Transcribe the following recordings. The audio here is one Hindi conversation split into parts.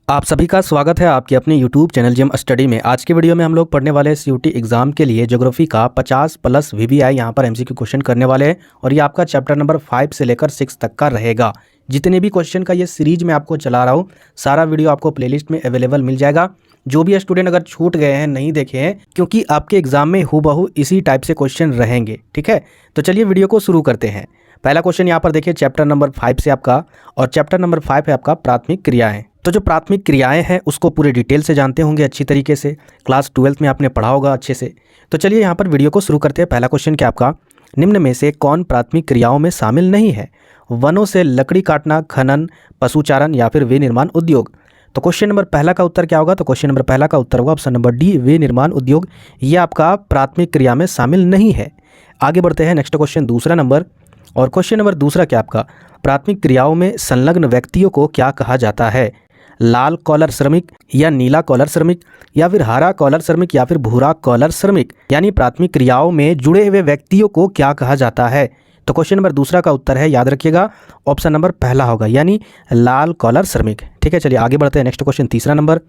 आप सभी का स्वागत है आपके अपने YouTube चैनल जिम स्टडी में। आज के वीडियो में हम लोग पढ़ने वाले CUT एग्जाम के लिए ज्योग्राफी का 50 प्लस VBI यहाँ पर MCQ क्वेश्चन करने वाले हैं और ये आपका चैप्टर नंबर 5 से लेकर 6 तक का रहेगा। जितने भी क्वेश्चन का ये सीरीज में आपको चला रहा हूँ, सारा वीडियो आपको प्लेलिस्ट में अवेलेबल मिल जाएगा। जो भी स्टूडेंट अगर छूट गए हैं, नहीं देखे हैं, क्योंकि आपके एग्जाम में हूबहू इसी टाइप से क्वेश्चन रहेंगे, ठीक है। तो चलिए वीडियो को शुरू करते हैं। पहला क्वेश्चन यहाँ पर देखिए चैप्टर नंबर 5 से आपका, और चैप्टर नंबर 5 है आपका प्राथमिक क्रियाएं। तो जो प्राथमिक क्रियाएं हैं उसको पूरे डिटेल से जानते होंगे अच्छी तरीके से, क्लास 12th में आपने पढ़ा होगा अच्छे से। तो चलिए यहाँ पर वीडियो को शुरू करते हैं। पहला क्वेश्चन क्या आपका, निम्न में से कौन प्राथमिक क्रियाओं में शामिल नहीं है? वनों से लकड़ी काटना, खनन, पशुचारण या फिर विनिर्माण उद्योग। तो क्वेश्चन नंबर पहला का उत्तर क्या होगा? तो क्वेश्चन नंबर पहला का उत्तर होगा ऑप्शन नंबर डी, विनिर्माण उद्योग। ये आपका प्राथमिक क्रिया में शामिल नहीं है। आगे बढ़ते हैं, नेक्स्ट क्वेश्चन दूसरा नंबर, और क्वेश्चन नंबर दूसरा क्या आपका, प्राथमिक क्रियाओं में संलग्न व्यक्तियों को क्या कहा जाता है? लाल कॉलर श्रमिक या नीला कॉलर श्रमिक या फिर हरा कॉलर श्रमिक या फिर भूरा कॉलर श्रमिक। यानी प्राथमिक क्रियाओं में जुड़े हुए व्यक्तियों को क्या कहा जाता है? तो क्वेश्चन नंबर दूसरा का उत्तर है, याद रखिएगा, ऑप्शन नंबर पहला होगा, यानी लाल कॉलर श्रमिक। ठीक है, चलिए आगे बढ़ते हैं। नेक्स्ट क्वेश्चन तीसरा नंबर,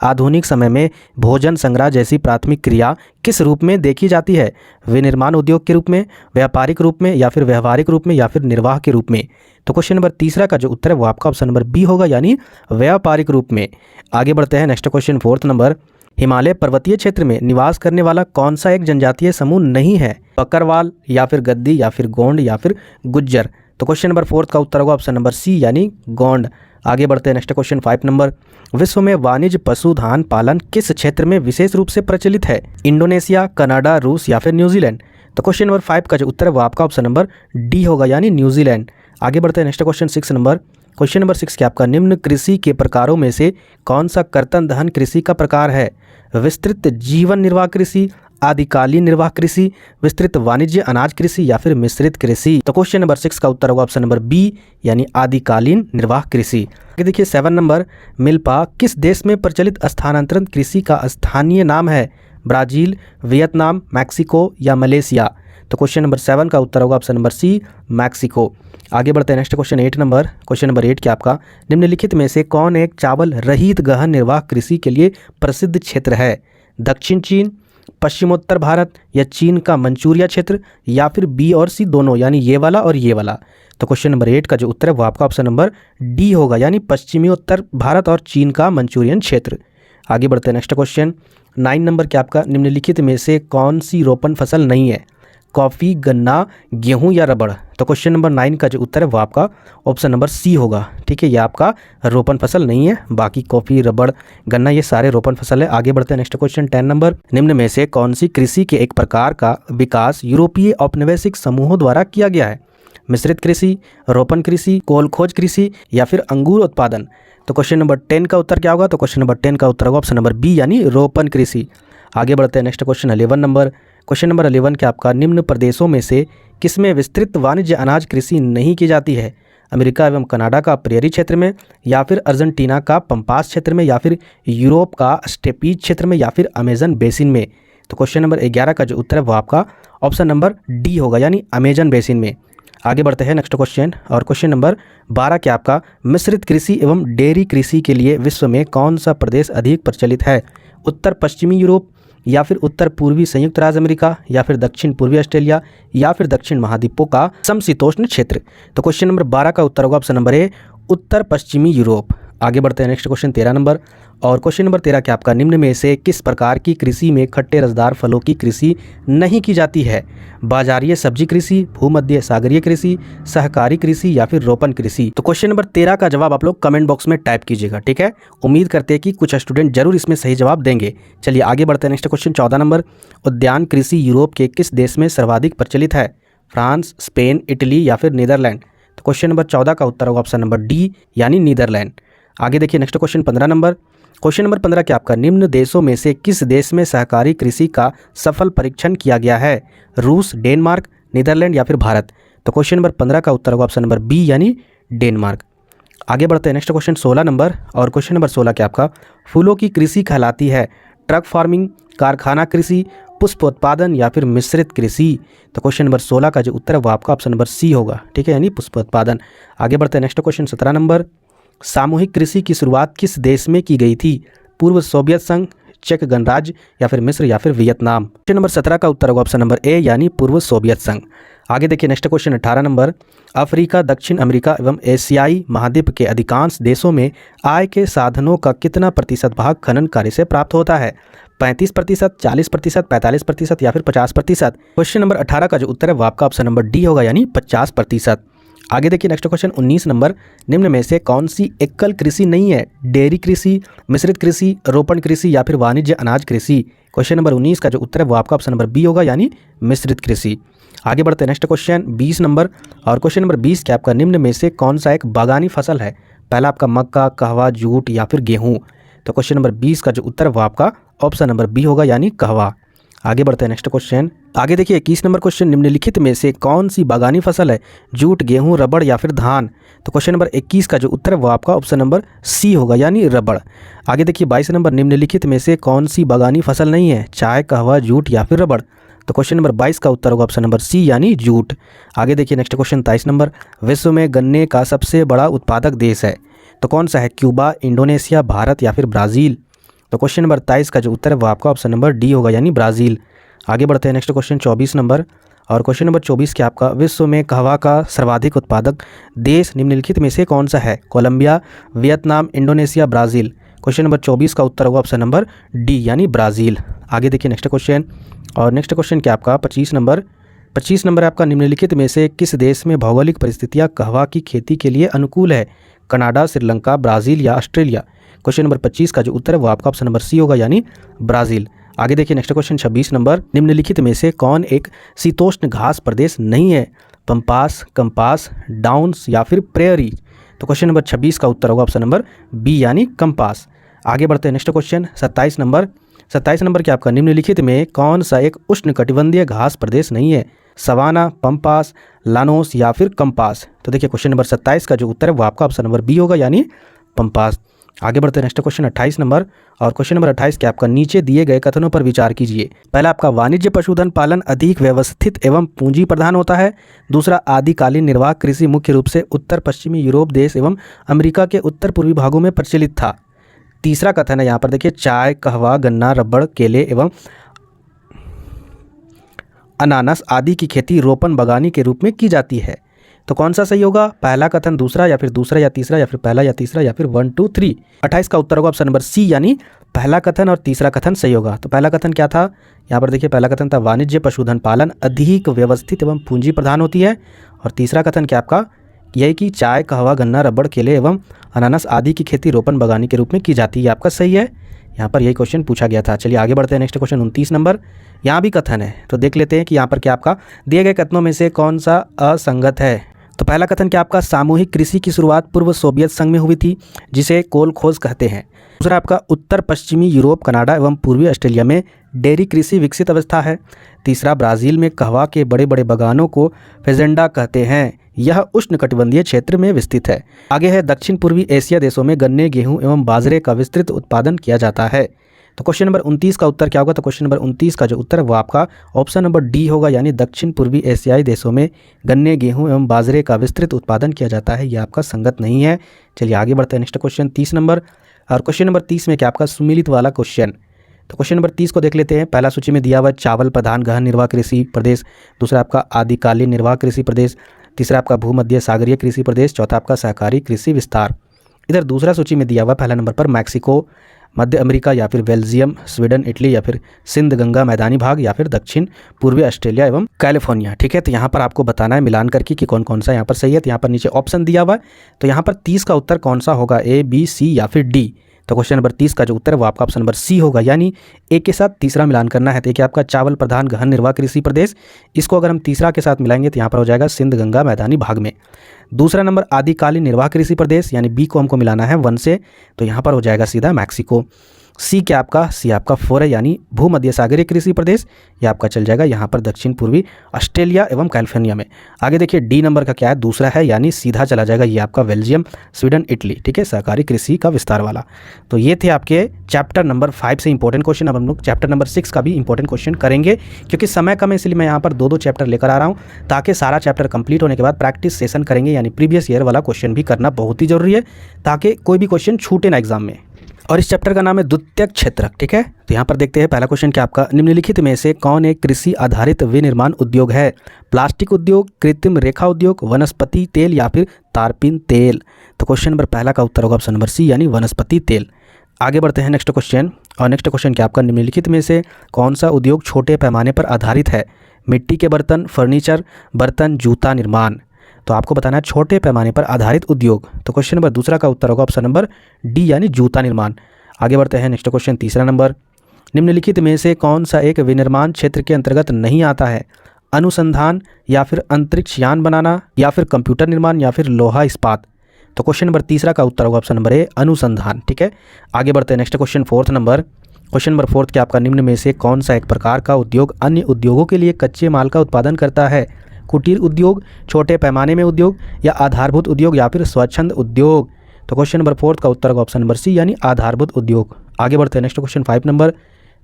आधुनिक समय में भोजन संग्रह जैसी प्राथमिक क्रिया किस रूप में देखी जाती है? विनिर्माण उद्योग के रूप में, व्यापारिक रूप में या फिर व्यवहारिक रूप में या फिर निर्वाह के रूप में। तो क्वेश्चन नंबर तीसरा का जो उत्तर है वो आपका ऑप्शन नंबर बी होगा, यानी व्यापारिक रूप में। आगे बढ़ते हैं, next question fourth number, Himalaya पर्वतीय क्षेत्र में निवास करने वाला कौन सा एक जनजातीय समूह नहीं है? बकरवाल या फिर गद्दी या फिर गोंड या फिर गुज्जर। तो क्वेश्चन नंबर फोर्थ का उत्तर होगा ऑप्शन नंबर सी, यानी गोंड। आगे बढ़ते हैं, नेक्स्ट क्वेश्चन 5 नंबर, विश्व में वाणिज्य पशुधन पालन किस क्षेत्र में विशेष रूप से प्रचलित है? इंडोनेशिया, कनाडा, रूस या फिर न्यूजीलैंड। तो क्वेश्चन नंबर 5 का जो उत्तर है वो आपका ऑप्शन नंबर डी होगा, यानी न्यूजीलैंड। आगे बढ़ते हैं, next question 6 number, question number 6 क्या आपका, निम्न कृषि के प्रकारों में से कौन सा कर्तन दहन कृषि का प्रकार है? विस्तृत जीवन निर्वाह कृषि, आदिकालीन निर्वाह कृषि, विस्तृत वाणिज्य अनाज कृषि या फिर मिश्रित कृषि। तो क्वेश्चन नंबर 6 का उत्तर होगा ऑप्शन नंबर बी, यानी आदिकालीन निर्वाह कृषि। देखिए 7 नंबर, मिल्पा किस देश में प्रचलित स्थानांतरण कृषि का स्थानीय नाम है? ब्राजील, वियतनाम, मैक्सिको या मलेशिया। तो क्वेश्चन नंबर 7 का उत्तर होगा ऑप्शन नंबर सी, मैक्सिको। आगे बढ़ते हैं, next question 8 number, question number 8 क्या आपका, निम्नलिखित में से कौन एक चावल रहित गहन निर्वाह कृषि के लिए प्रसिद्ध क्षेत्र है? दक्षिण चीन, पश्चिमोत्तर भारत या चीन का मंचूरिया क्षेत्र या फिर बी और सी दोनों, यानी ये वाला और ये वाला। तो क्वेश्चन नंबर 8 का जो उत्तर है वो आपका ऑप्शन नंबर डी होगा, यानी पश्चिमी उत्तर भारत और चीन का मंचूरियन क्षेत्र। आगे बढ़ते हैं, नेक्स्ट क्वेश्चन 9 नंबर क्या आपका, निम्नलिखित में से कौन सी रोपण फसल नहीं है? कॉफ़ी, गन्ना, गेहूं या रबड़। तो क्वेश्चन नंबर 9 का जो उत्तर है वो आपका ऑप्शन नंबर सी होगा। ठीक है, ये आपका रोपण फसल नहीं है, बाकी कॉफ़ी, रबड़, गन्ना ये सारे रोपण फसल है। आगे बढ़ते हैं, नेक्स्ट क्वेश्चन 10 नंबर, निम्न में से कौन सी कृषि के एक प्रकार का विकास यूरोपीय औपनिवेशिक समूहों द्वारा किया गया है? मिश्रित कृषि, रोपण कृषि, कोल खोज कृषि या फिर अंगूर उत्पादन। तो क्वेश्चन नंबर 10 का उत्तर क्या होगा? तो क्वेश्चन नंबर 10 का उत्तर होगा ऑप्शन नंबर बी, यानी रोपण कृषि। आगे बढ़ते हैं, next question 11 number, question number 11 क्या आपका, निम्न प्रदेशों में से किसमें विस्तृत वाणिज्य अनाज कृषि नहीं की जाती है? अमेरिका एवं कनाडा का प्रेरी क्षेत्र में या फिर अर्जेंटीना का पंपास क्षेत्र में या फिर यूरोप का स्टेपीज क्षेत्र में या फिर अमेजन बेसिन में। तो क्वेश्चन नंबर 11 का जो उत्तर है वो आपका ऑप्शन नंबर डी होगा, यानी अमेजन बेसिन में। आगे बढ़ते हैं, नेक्स्ट क्वेश्चन, और क्वेश्चन नंबर 12 क्या आपका, मिश्रित कृषि एवं डेयरी कृषि के लिए विश्व में कौन सा प्रदेश अधिक प्रचलित है? उत्तर पश्चिमी यूरोप या फिर उत्तर पूर्वी संयुक्त राज्य अमेरिका या फिर दक्षिण पूर्वी ऑस्ट्रेलिया या फिर दक्षिण महाद्वीपों का समशीतोष्ण क्षेत्र। तो क्वेश्चन नंबर 12 का उत्तर होगा ऑप्शन नंबर ए, उत्तर पश्चिमी यूरोप। आगे बढ़ते हैं, नेक्स्ट क्वेश्चन 13 नंबर, और क्वेश्चन नंबर 13 क्या आपका, निम्न में से किस प्रकार की कृषि में खट्टे रसदार फलों की कृषि नहीं की जाती है? बाजारीय सब्जी कृषि, भूमध्य सागरीय कृषि, सहकारी कृषि या फिर रोपण कृषि। तो क्वेश्चन नंबर 13 का जवाब आप लोग कमेंट बॉक्स में टाइप कीजिएगा, ठीक है। उम्मीद करते हैं कि कुछ स्टूडेंट जरूर इसमें सही जवाब देंगे। चलिए आगे बढ़ते हैं, नेक्स्ट क्वेश्चन 14 नंबर, उद्यान कृषि यूरोप के किस देश में सर्वाधिक प्रचलित है? फ्रांस, स्पेन, इटली या फिर नीदरलैंड। तो क्वेश्चन नंबर 14 का उत्तर होगा ऑप्शन नंबर डी, यानी नीदरलैंड। आगे देखिए, next question 15 number, question number 15 क्या आपका, निम्न देशों में से किस देश में सहकारी कृषि का सफल परीक्षण किया गया है? रूस, डेनमार्क, नीदरलैंड या फिर भारत। तो क्वेश्चन नंबर 15 का उत्तर होगा ऑप्शन नंबर बी, यानी डेनमार्क। आगे बढ़ते हैं, नेक्स्ट क्वेश्चन 16 नंबर, और क्वेश्चन नंबर 16 क्या आपका, फूलों की कृषि कहलाती है ट्रक फार्मिंग, कारखाना कृषि, पुष्प उत्पादन या फिर मिश्रित कृषि। तो क्वेश्चन नंबर 16 का जो उत्तर है वो आपका ऑप्शन नंबर सी होगा, ठीक है, यानी पुष्प उत्पादन। आगे बढ़ते हैं, नेक्स्ट क्वेश्चन 17 नंबर, सामूहिक कृषि की शुरुआत किस देश में की गई थी? पूर्व सोवियत संघ, चेक गणराज्य या फिर मिस्र या फिर वियतनाम। क्वेश्चन नंबर 17 का उत्तर होगा ऑप्शन नंबर ए यानी पूर्व सोवियत संघ। आगे देखिए नेक्स्ट क्वेश्चन 18 नंबर, अफ्रीका, दक्षिण अमेरिका एवं एशियाई महाद्वीप के अधिकांश देशों में आय के साधनों का कितना प्रतिशत भाग खनन कार्य से प्राप्त होता है? 35%, 40%, 45% या फिर 50%। क्वेश्चन नंबर 18 का जो उत्तर है वो आपका ऑप्शन नंबर डी होगा यानी 50%। आगे देखिए नेक्स्ट क्वेश्चन 19 नंबर, निम्न में से कौन सी एकल कृषि नहीं है? डेयरी कृषि, मिश्रित कृषि, रोपण कृषि या फिर वाणिज्य अनाज कृषि। क्वेश्चन नंबर 19 का जो उत्तर है वो आपका ऑप्शन नंबर बी होगा यानी मिश्रित कृषि। आगे बढ़ते हैं नेक्स्ट क्वेश्चन 20 नंबर, और क्वेश्चन नंबर 20 के आपका निम्न में से कौन सा एक बागानी फसल है? पहला आपका मक्का, कहवा, जूट या फिर गेहूँ। तो क्वेश्चन नंबर 20 का जो उत्तर है वो आपका ऑप्शन नंबर बी होगा यानी कहवा। आगे बढ़ते हैं नेक्स्ट क्वेश्चन। आगे देखिए 21 नंबर क्वेश्चन, निम्नलिखित में से कौन सी बागानी फसल है? जूट, गेहूं, रबड़ या फिर धान। तो क्वेश्चन नंबर 21 का जो उत्तर है वो आपका ऑप्शन नंबर सी होगा यानी रबड़। आगे देखिए 22 नंबर, निम्नलिखित में से कौन सी बागानी फसल नहीं है? चाय, कहवा, जूट या फिर रबड़। तो क्वेश्चन नंबर 22 का उत्तर होगा ऑप्शन नंबर सी यानी जूट। आगे देखिए नेक्स्ट क्वेश्चन 23 नंबर, विश्व में गन्ने का सबसे बड़ा उत्पादक देश है तो कौन सा है? क्यूबा, इंडोनेशिया, भारत या फिर ब्राज़ील। तो क्वेश्चन नंबर 23 का जो उत्तर है वो आपका ऑप्शन नंबर डी होगा यानी ब्राज़ील। आगे बढ़ते हैं नेक्स्ट क्वेश्चन 24 नंबर, और क्वेश्चन नंबर 24 के आपका विश्व में कहवा का सर्वाधिक उत्पादक देश निम्नलिखित में से कौन सा है? Colombia, Vietnam, Indonesia, Brazil. Question number 24 का उत्तर होगा ऑप्शन नंबर डी यानी ब्राज़ील। आगे देखिए नेक्स्ट क्वेश्चन, और नेक्स्ट क्वेश्चन क्या आपका 25 नंबर आपका निम्नलिखित में से किस देश में भौगोलिक परिस्थितियाँ कहवा की खेती के लिए अनुकूल है? कनाडा, श्रीलंका, ब्राज़ील या ऑस्ट्रेलिया। क्वेश्चन नंबर 25 का जो उत्तर है वो आपका ऑप्शन नंबर सी होगा यानी ब्राज़ील। आगे देखिए नेक्स्ट क्वेश्चन 26 नंबर, निम्नलिखित में से कौन एक शीतोष्ण घास प्रदेश नहीं है? पंपास, कंपास, डाउन्स या फिर प्रेयरी। तो क्वेश्चन नंबर 26 का उत्तर होगा ऑप्शन नंबर बी यानी कंपास। आगे बढ़ते हैं नेक्स्ट क्वेश्चन 27 नंबर क्या आपका निम्नलिखित में कौन सा एक उष्णकटिबंधीय घास प्रदेश नहीं है? सवाना, पंपास, लानोस या फिर कंपास। तो देखिए क्वेश्चन नंबर 27 का जो उत्तर है वो आपका ऑप्शन नंबर बी होगा यानी पंपास। आगे बढ़ते हैं नेक्स्ट क्वेश्चन 28 नंबर, और क्वेश्चन नंबर 28 के आपका नीचे दिए गए कथनों पर विचार कीजिए। पहला आपका वाणिज्य पशुधन पालन अधिक व्यवस्थित एवं पूंजी प्रधान होता है। दूसरा, आदिकालीन निर्वाह कृषि मुख्य रूप से उत्तर पश्चिमी यूरोप देश एवं अमेरिका के उत्तर पूर्वी भागों में प्रचलित था। तीसरा कथन है यहाँ पर देखिए, चाय, कहवा, गन्ना, रबड़, केले एवं अनानास आदि की खेती रोपण बागानी के रूप में की जाती है। तो कौन सा सही होगा? पहला कथन, दूसरा या फिर दूसरा या तीसरा या फिर पहला या तीसरा या फिर 1 2 3। 28 का उत्तर होगा ऑप्शन नंबर सी यानी पहला कथन और तीसरा कथन सही होगा। तो पहला कथन क्या था? यहाँ पर देखिए पहला कथन था वाणिज्य पशुधन पालन अधिक व्यवस्थित एवं पूंजी प्रधान होती है, और तीसरा कथन क्या आपका यही कि चाय, कहवा, गन्ना, रबड़, केले एवं अनानास आदि की खेती रोपण बागानी के रूप में की जाती है। आपका सही है, यहाँ पर यही क्वेश्चन पूछा गया था। चलिए आगे बढ़ते हैं नेक्स्ट क्वेश्चन 29 नंबर, यहाँ भी कथन है तो देख लेते हैं कि यहाँ पर क्या आपका दिए गए कथनों में से कौन सा असंगत है। तो पहला कथन क्या आपका सामूहिक कृषि की शुरुआत पूर्व सोवियत संघ में हुई थी जिसे कोल खोज कहते हैं। दूसरा आपका उत्तर पश्चिमी यूरोप, कनाडा एवं पूर्वी ऑस्ट्रेलिया में डेयरी कृषि विकसित अवस्था है। तीसरा, ब्राज़ील में कहवा के बड़े बड़े बागानों को फेजेंडा कहते हैं, यह उष्णकटिबंधीय क्षेत्र में विस्तृत है। आगे है दक्षिण पूर्वी एशिया देशों में गन्ने, गेहूं एवं बाजरे का विस्तृत उत्पादन किया जाता है। तो क्वेश्चन नंबर 29 का उत्तर क्या होगा? तो क्वेश्चन नंबर 29 का जो उत्तर है वो आपका ऑप्शन नंबर डी होगा, यानी दक्षिण पूर्वी एशियाई देशों में गन्ने, गेहूं एवं बाजरे का विस्तृत उत्पादन किया जाता है। यह आपका संगत नहीं है। चलिए आगे बढ़ते हैं नेक्स्ट क्वेश्चन 30 नंबर, और क्वेश्चन नंबर 30 में क्या आपका सुमिलित वाला क्वेश्चन। तो क्वेश्चन नंबर 30 को देख लेते हैं। पहला सूची में दिया हुआ चावल प्रधान गहन निर्वाह कृषि प्रदेश, दूसरा आपका आदिकालीन निर्वाह कृषि प्रदेश, तीसरा आपका भूमध्य सागरीय कृषि प्रदेश, चौथा आपका सहकारी कृषि विस्तार। इधर दूसरा सूची में दिया हुआ पहला नंबर पर मैक्सिको, मध्य अमेरिका या फिर बेल्जियम, स्वीडन, इटली या फिर सिंध गंगा मैदानी भाग या फिर दक्षिण पूर्वी ऑस्ट्रेलिया एवं कैलिफोर्निया। ठीक है, तो यहाँ पर आपको बताना है मिलान करके कि कौन कौन सा यहाँ पर सही है। तो यहाँ पर नीचे ऑप्शन दिया हुआ है, तो यहाँ पर 30 का उत्तर कौन सा होगा, ए, बी, सी या फिर डी। तो क्वेश्चन नंबर 30 का जो उत्तर है वो आपका ऑप्शन नंबर सी होगा, यानी ए के साथ तीसरा मिलान करना है। तो ये आपका चावल प्रधान गहन निर्वाह कृषि प्रदेश, इसको अगर हम तीसरा के साथ मिलाएंगे तो यहाँ पर हो जाएगा सिंध गंगा मैदानी भाग में। दूसरा नंबर आदिकालीन निर्वाह कृषि प्रदेश, यानी बी को हमको मिलाना है 1 से, तो यहाँ पर हो जाएगा सीधा मैक्सिको। सी क्या आपका, सी आपका 4 है यानी भूमध्य सागरीय कृषि प्रदेश। ये आपका चल जाएगा यहाँ पर दक्षिण पूर्वी ऑस्ट्रेलिया एवं कैलिफोर्निया में। आगे देखिए डी नंबर का क्या है, दूसरा है यानी सीधा चला जाएगा ये आपका बेल्जियम, स्वीडन, इटली। ठीक है, सहकारी कृषि का विस्तार वाला। तो ये थे आपके चैप्टर नंबर 5 से इंपॉर्टेंट क्वेश्चन। अब हम लोग चैप्टर नंबर 6 का भी इंपॉर्टेंट क्वेश्चन करेंगे, क्योंकि समय कम है इसलिए मैं यहाँ पर दो चैप्टर लेकर आ रहा हूँ, ताकि सारा चैप्टर कंप्लीट होने के बाद प्रैक्टिस सेशन करेंगे, यानी प्रीवियस ईयर वाला क्वेश्चन भी करना बहुत ही जरूरी है, ताकि कोई भी क्वेश्चन छूटे ना एग्जाम में। और इस चैप्टर का नाम है द्वितीयक क्षेत्रक। ठीक है, तो यहाँ पर देखते हैं पहला क्वेश्चन क्या आपका, निम्नलिखित में से कौन एक कृषि आधारित विनिर्माण उद्योग है? प्लास्टिक उद्योग, कृत्रिम रेखा उद्योग, वनस्पति तेल या फिर तारपीन तेल। तो क्वेश्चन नंबर पहला का उत्तर होगा ऑप्शन नंबर सी यानी वनस्पति तेल। आगे बढ़ते हैं नेक्स्ट क्वेश्चन। और नेक्स्ट क्वेश्चन क्या आपका, निम्नलिखित में से कौन सा उद्योग छोटे पैमाने पर आधारित है? मिट्टी के बर्तन, फर्नीचर, बर्तन, जूता निर्माण। तो आपको बताना है छोटे पैमाने पर आधारित उद्योग। तो क्वेश्चन नंबर दूसरा का उत्तर होगा ऑप्शन नंबर डी यानी जूता निर्माण। आगे बढ़ते हैं नेक्स्ट क्वेश्चन तीसरा नंबर, निम्नलिखित में से कौन सा एक विनिर्माण क्षेत्र के अंतर्गत नहीं आता है? अनुसंधान या फिर अंतरिक्ष यान बनाना या फिर कंप्यूटर निर्माण या फिर लोहा इस्पात। तो क्वेश्चन नंबर तीसरा का उत्तर होगा ऑप्शन नंबर ए अनुसंधान। ठीक है, आगे बढ़ते हैं next question fourth number. Question number fourth क्या आपका, निम्न में से कौन सा एक प्रकार का उद्योग अन्य उद्योगों के लिए कच्चे माल का उत्पादन करता है? कुटीर उद्योग, छोटे पैमाने में उद्योग या आधारभूत उद्योग या फिर स्वच्छंद उद्योग। तो क्वेश्चन नंबर फोर्थ का उत्तर होगा ऑप्शन नंबर सी यानी आधारभूत उद्योग। आगे बढ़ते हैं नेक्स्ट क्वेश्चन 5 नंबर,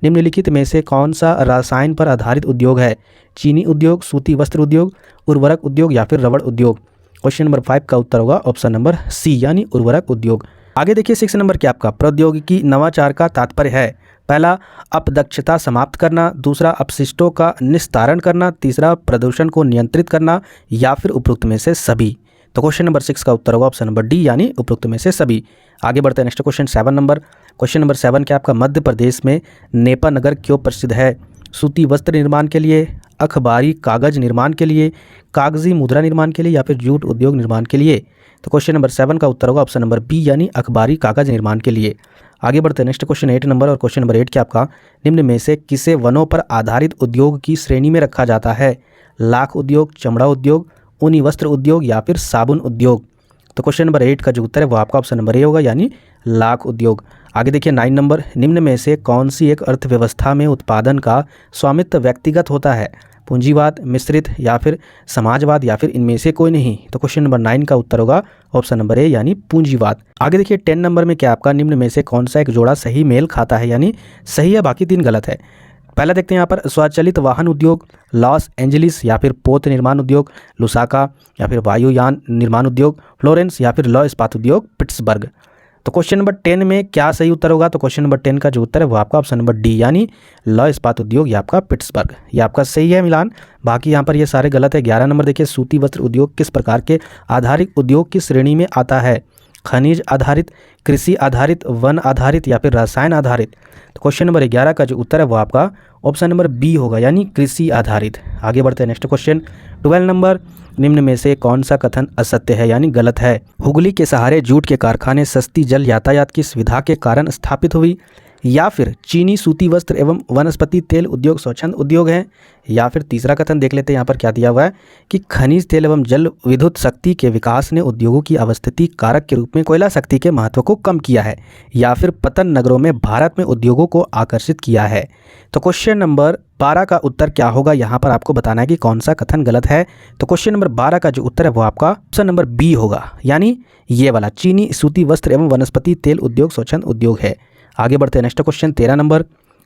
निम्नलिखित में से कौन सा रसायन पर आधारित उद्योग है? चीनी उद्योग, सूती वस्त्र उद्योग, उर्वरक उद्योग या फिर रबड़ उद्योग। क्वेश्चन नंबर 5 का उत्तर होगा ऑप्शन नंबर सी यानी उर्वरक उद्योग। आगे देखिए 6 नंबर क्या आपका, प्रौद्योगिकी नवाचार का तात्पर्य है? पहला अपदक्षता समाप्त करना, दूसरा अपशिष्टों का निस्तारण करना, तीसरा प्रदूषण को नियंत्रित करना या फिर उपरोक्त में से सभी। तो क्वेश्चन नंबर 6 का उत्तर होगा ऑप्शन नंबर डी यानी उपरोक्त में से सभी। आगे बढ़ते हैं next question 7 number. Question number 7 क्या आपका, मध्य प्रदेश में नेपा नगर क्यों प्रसिद्ध है? सूती वस्त्र निर्माण के लिए, अखबारी कागज निर्माण के लिए, कागजी मुद्रा निर्माण के लिए या फिर जूट उद्योग निर्माण के लिए। तो क्वेश्चन नंबर 7 का उत्तर होगा ऑप्शन नंबर बी यानी अखबारी कागज निर्माण के लिए। आगे बढ़ते हैं नेक्स्ट क्वेश्चन 8 नंबर। और क्वेश्चन नंबर 8 क्या आपका, निम्न में से किसे वनों पर आधारित उद्योग की श्रेणी में रखा जाता है? लाख उद्योग, चमड़ा उद्योग, ऊनी वस्त्र उद्योग या फिर साबुन उद्योग। तो क्वेश्चन नंबर 8 का जो उत्तर है वो आपका ऑप्शन नंबर ए होगा यानी लाख उद्योग। आगे देखिए 9 नंबर, निम्न में से कौन सी एक अर्थव्यवस्था में उत्पादन का स्वामित्व व्यक्तिगत होता है? पूंजीवाद, मिश्रित या फिर समाजवाद या फिर इनमें से कोई नहीं। तो क्वेश्चन नंबर 9 का उत्तर होगा ऑप्शन नंबर ए यानी पूंजीवाद। आगे देखिए 10 नंबर में क्या आपका, निम्न में से कौन सा एक जोड़ा सही मेल खाता है यानी सही है, बाकी 3 गलत है। पहला देखते हैं यहाँ पर, स्वचालित वाहन उद्योग, लॉस एंजलिस या फिर पोत निर्माण उद्योग, लुसाका या फिर वायुयान निर्माण उद्योग, फ्लोरेंस या फिर लौ इस्पात उद्योग, पिट्सबर्ग। तो क्वेश्चन नंबर 10 में क्या सही उत्तर होगा? तो क्वेश्चन नंबर 10 का जो उत्तर है वो आपका ऑप्शन नंबर डी यानी लौ इस्पात उद्योग या आपका पिट्सबर्ग। ये आपका सही है मिलान, बाकी यहाँ पर ये सारे गलत है। 11 नंबर देखिए, सूती वस्त्र उद्योग किस प्रकार के आधारित उद्योग की श्रेणी में आता है? खनिज आधारित, कृषि आधारित, वन आधारित या फिर रसायन आधारित। तो क्वेश्चन नंबर 11 का जो उत्तर है वो आपका ऑप्शन नंबर बी होगा यानी कृषि आधारित। आगे बढ़ते हैं नेक्स्ट क्वेश्चन 12 नंबर, निम्न में से कौन सा कथन असत्य है यानी गलत है? हुगली के सहारे जूट के कारखाने सस्ती जल यातायात की सुविधा के कारण स्थापित हुई, या फिर चीनी सूती वस्त्र एवं वनस्पति तेल उद्योग स्वच्छंद उद्योग है, या फिर तीसरा कथन देख लेते हैं यहाँ पर क्या दिया हुआ है कि खनिज तेल एवं जल विद्युत शक्ति के विकास ने उद्योगों की अवस्थिति कारक के रूप में कोयला शक्ति के महत्व को कम किया है, या फिर पतन नगरों में भारत में उद्योगों को आकर्षित किया है। तो क्वेश्चन नंबर 12 का उत्तर क्या होगा, यहाँ पर आपको बताना है कि कौन सा कथन गलत है। तो क्वेश्चन नंबर 12 का जो उत्तर है वो आपका ऑप्शन नंबर बी होगा यानी ये वाला चीनी सूती वस्त्र एवं वनस्पति तेल उद्योग स्वच्छंद उद्योग है। आगे बढ़ते हैं नेक्स्ट क्वेश्चन 13 नंबर।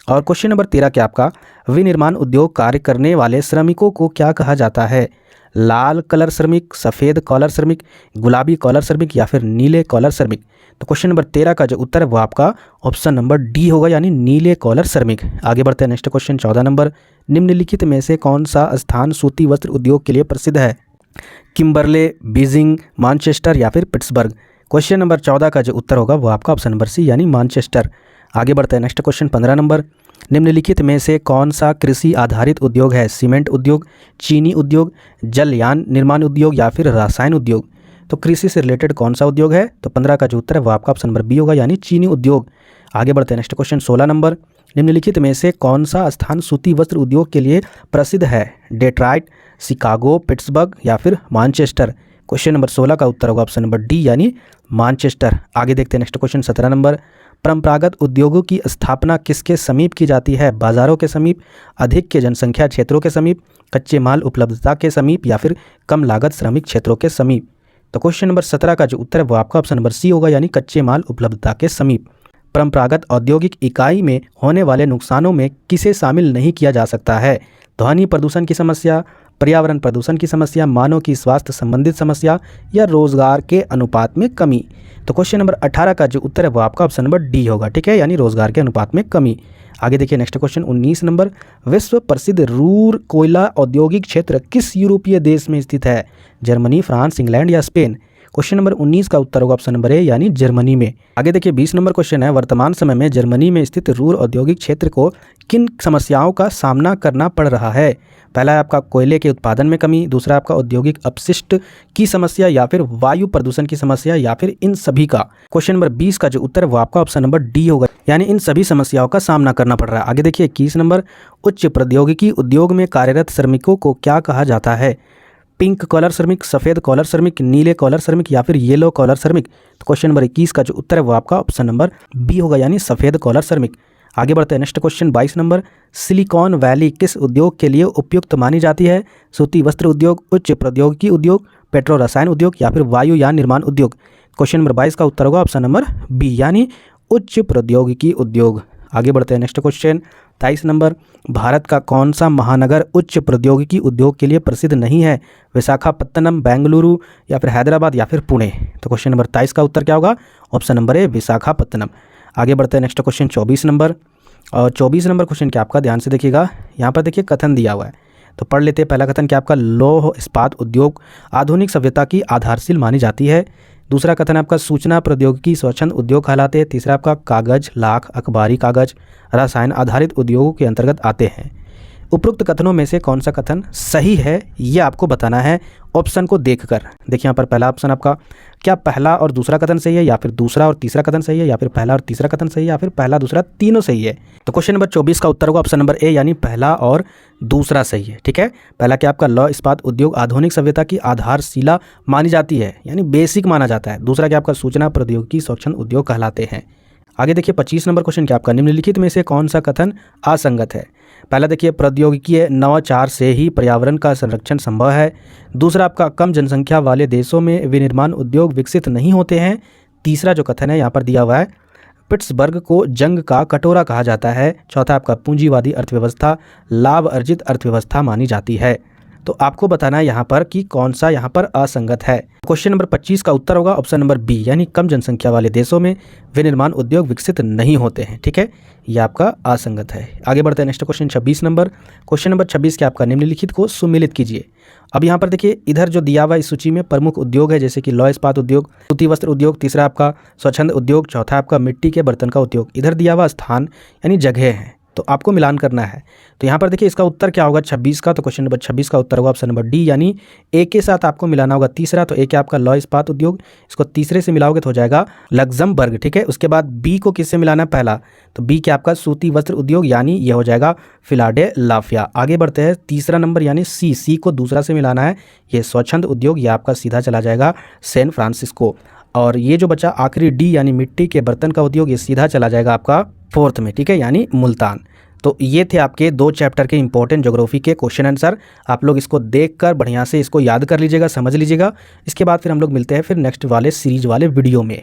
और क्वेश्चन नंबर 13 क्या आपका, विनिर्माण उद्योग कार्य करने वाले श्रमिकों को क्या कहा जाता है? लाल कलर श्रमिक, सफ़ेद कॉलर श्रमिक, गुलाबी कॉलर श्रमिक या फिर नीले कॉलर श्रमिक। तो क्वेश्चन नंबर 13 का जो उत्तर है वो आपका ऑप्शन नंबर डी होगा यानी नीले कॉलर श्रमिक। आगे बढ़ते हैं नेक्स्ट क्वेश्चन 14 नंबर, निम्नलिखित में से कौन सा स्थान सूती वस्त्र उद्योग के लिए प्रसिद्ध है? किम्बरले, बीजिंग, मानचेस्टर या फिर पिट्सबर्ग। क्वेश्चन नंबर 14 का जो उत्तर होगा वो आपका ऑप्शन नंबर सी यानी मानचेस्टर। आगे बढ़ते हैं नेक्स्ट क्वेश्चन 15 नंबर, निम्नलिखित में से कौन सा कृषि आधारित उद्योग है? सीमेंट उद्योग, चीनी उद्योग, जलयान निर्माण उद्योग या फिर रसायन उद्योग। तो कृषि से रिलेटेड कौन सा उद्योग है? तो 15 का जो उत्तर है वो आपका ऑप्शन नंबर बी होगा यानी चीनी उद्योग। आगे बढ़ते हैं नेक्स्ट क्वेश्चन 16 नंबर, निम्नलिखित में से कौन सा स्थान सूती वस्त्र उद्योग के लिए प्रसिद्ध है? डेट्रॉइट, शिकागो, पिट्सबर्ग या फिर मानचेस्टर। क्वेश्चन नंबर 16 का उत्तर होगा ऑप्शन नंबर डी यानी मानचेस्टर। आगे देखते हैं नेक्स्ट क्वेश्चन 17 नंबर। परंपरागत उद्योगों की स्थापना किसके समीप की जाती है? बाजारों के समीप, अधिक के जनसंख्या क्षेत्रों के समीप, कच्चे माल उपलब्धता के समीप या फिर कम लागत श्रमिक क्षेत्रों के समीप। तो क्वेश्चन नंबर 17 का जो उत्तर है वो आपका ऑप्शन नंबर सी होगा यानी कच्चे माल उपलब्धता के समीप। परंपरागत औद्योगिक इकाई में होने वाले नुकसानों में किसे शामिल नहीं किया जा सकता है? ध्वनि प्रदूषण की समस्या, पर्यावरण प्रदूषण की समस्या, मानव की स्वास्थ्य संबंधित समस्या या रोजगार के अनुपात में कमी। तो क्वेश्चन नंबर 18 का जो उत्तर है वो आपका ऑप्शन नंबर डी होगा, ठीक है, यानी रोजगार के अनुपात में कमी। आगे देखिए नेक्स्ट क्वेश्चन 19 नंबर। विश्व प्रसिद्ध रूर कोयला औद्योगिक क्षेत्र किस यूरोपीय देश में स्थित है? जर्मनी, फ्रांस, इंग्लैंड या स्पेन। क्वेश्चन नंबर 19 का उत्तर होगा ऑप्शन नंबर ए यानी जर्मनी में। आगे देखिए 20 नंबर क्वेश्चन है। वर्तमान समय में जर्मनी में स्थित रूर औद्योगिक क्षेत्र को किन समस्याओं का सामना करना पड़ रहा है? पहला है आपका कोयले के उत्पादन में कमी, दूसरा आपका औद्योगिक अपशिष्ट की समस्या या फिर वायु प्रदूषण की समस्या या फिर इन सभी का। क्वेश्चन नंबर 20 का जो उत्तर है वो आपका ऑप्शन नंबर डी होगा यानी इन सभी समस्याओं का सामना करना पड़ रहा है। आगे देखिए 21 नंबर। उच्च प्रौद्योगिकी उद्योग में कार्यरत श्रमिकों को क्या कहा जाता है? पिंक कॉलर श्रमिक, सफ़ेद कॉलर श्रमिक, नीले कॉलर श्रमिक या फिर येलो कॉलर श्रमिक। तो क्वेश्चन नंबर 21 का जो उत्तर है वो आपका ऑप्शन नंबर बी होगा यानी सफ़ेद कॉलर श्रमिक। आगे बढ़ते हैं next question 22 number. Silicon valley किस उद्योग के लिए उपयुक्त मानी जाती है? सूती वस्त्र उद्योग, उच्च प्रौद्योगिकी उद्योग, पेट्रो रसायन उद्योग या फिर वायुयान निर्माण उद्योग। क्वेश्चन नंबर 22 का उत्तर होगा ऑप्शन नंबर बी यानी उच्च प्रौद्योगिकी उद्योग। आगे बढ़ते हैं नेक्स्ट क्वेश्चन 23 नंबर। भारत का कौन सा महानगर उच्च प्रौद्योगिकी उद्योग के लिए प्रसिद्ध नहीं है? विशाखापत्तनम, बेंगलुरु या फिर हैदराबाद या फिर पुणे। तो क्वेश्चन नंबर 23 का उत्तर क्या होगा? Option number A Visakhapatnam. आगे बढ़ते हैं नेक्स्ट क्वेश्चन 24 नंबर। और 24 नंबर क्वेश्चन क्या आपका, ध्यान से देखिएगा, यहाँ पर देखिए कथन दिया हुआ है तो पढ़ लेते हैं। पहला कथन क्या आपका, लौह इस्पात उद्योग आधुनिक सभ्यता की आधारशिला मानी जाती है। दूसरा कथन आपका सूचना प्रौद्योगिकी स्वच्छंद उद्योग कहलाते हैं। तीसरा आपका कागज, लाख, अखबारी कागज, रसायन आधारित उद्योगों के अंतर्गत आते हैं। उपरोक्त कथनों में से कौन सा कथन सही है ये आपको बताना है ऑप्शन को देखकर। देखिए यहाँ पर पहला ऑप्शन आपका, क्या पहला और दूसरा कथन सही है या फिर दूसरा और तीसरा कथन सही है या फिर पहला और तीसरा कथन सही है या फिर पहला दूसरा तीनों सही है। तो क्वेश्चन नंबर 24 का उत्तर होगा ऑप्शन नंबर ए यानी पहला और दूसरा सही है, ठीक है। पहला क्या आपका, लौह इस्पात उद्योग आधुनिक सभ्यता की आधारशिला मानी जाती है यानी बेसिक माना जाता है। दूसरा क्या आपका, सूचना प्रौद्योगिकी स्वच्छंद उद्योग कहलाते हैं। आगे देखिए 25 नंबर क्वेश्चन क्या आपका, निम्नलिखित में से कौन सा कथन असंगत है? पहला देखिए प्रौद्योगिकी नवाचार से ही पर्यावरण का संरक्षण संभव है। दूसरा आपका, कम जनसंख्या वाले देशों में विनिर्माण उद्योग विकसित नहीं होते हैं। तीसरा जो कथन है यहाँ पर दिया हुआ है, पिट्सबर्ग को जंग का कटोरा कहा जाता है। चौथा आपका, पूंजीवादी अर्थव्यवस्था लाभ अर्जित अर्थव्यवस्था मानी जाती है। तो आपको बताना है यहाँ पर कि कौन सा यहाँ पर असंगत है। क्वेश्चन नंबर 25 का उत्तर होगा ऑप्शन नंबर बी यानी कम जनसंख्या वाले देशों में विनिर्माण उद्योग विकसित नहीं होते हैं, ठीक है, ये आपका असंगत है। आगे बढ़ते हैं next question 26 number. Question number 26 क्या आपका, निम्नलिखित को सुमिलित कीजिए। अब यहाँ पर देखिए इधर जो दिया हुआ इस सूची में प्रमुख उद्योग है जैसे कि लौह इस्पात उद्योग, सूती वस्त्र उद्योग, तीसरा आपका स्वच्छंद उद्योग, चौथा आपका मिट्टी के बर्तन का उद्योग। इधर दिया हुआ स्थान यानी जगह है तो आपको मिलान करना है। तो यहाँ पर देखिए इसका उत्तर क्या होगा 26 का, तो क्वेश्चन नंबर 26 का उत्तर होगा ऑप्शन नंबर डी यानी ए के साथ आपको मिलाना होगा तीसरा। तो ए क्या आपका लौह इस्पात उद्योग, इसको तीसरे से मिलाओगे तो हो जाएगा लग्जमबर्ग, ठीक है। उसके बाद बी को किससे मिलाना है, पहला, तो बी क्या आपका सूती वस्त्र उद्योग यानी ये हो जाएगा फिलाडेल्फिया। आगे बढ़ते हैं तीसरा नंबर यानी सी को दूसरा से मिलाना है, ये स्वच्छंद उद्योग, ये आपका सीधा चला जाएगा सैन फ्रांसिस्को। और ये जो बचा आखिरी डी यानी मिट्टी के बर्तन का उद्योग, ये सीधा चला जाएगा आपका फोर्थ में, ठीक है, यानी मुल्तान। तो ये थे आपके 2 चैप्टर के इंपॉर्टेंट ज्योग्राफी के क्वेश्चन आंसर। आप लोग इसको देखकर बढ़िया से इसको याद कर लीजिएगा, समझ लीजिएगा। इसके बाद फिर हम लोग मिलते हैं फिर नेक्स्ट वाले सीरीज वाले वीडियो में।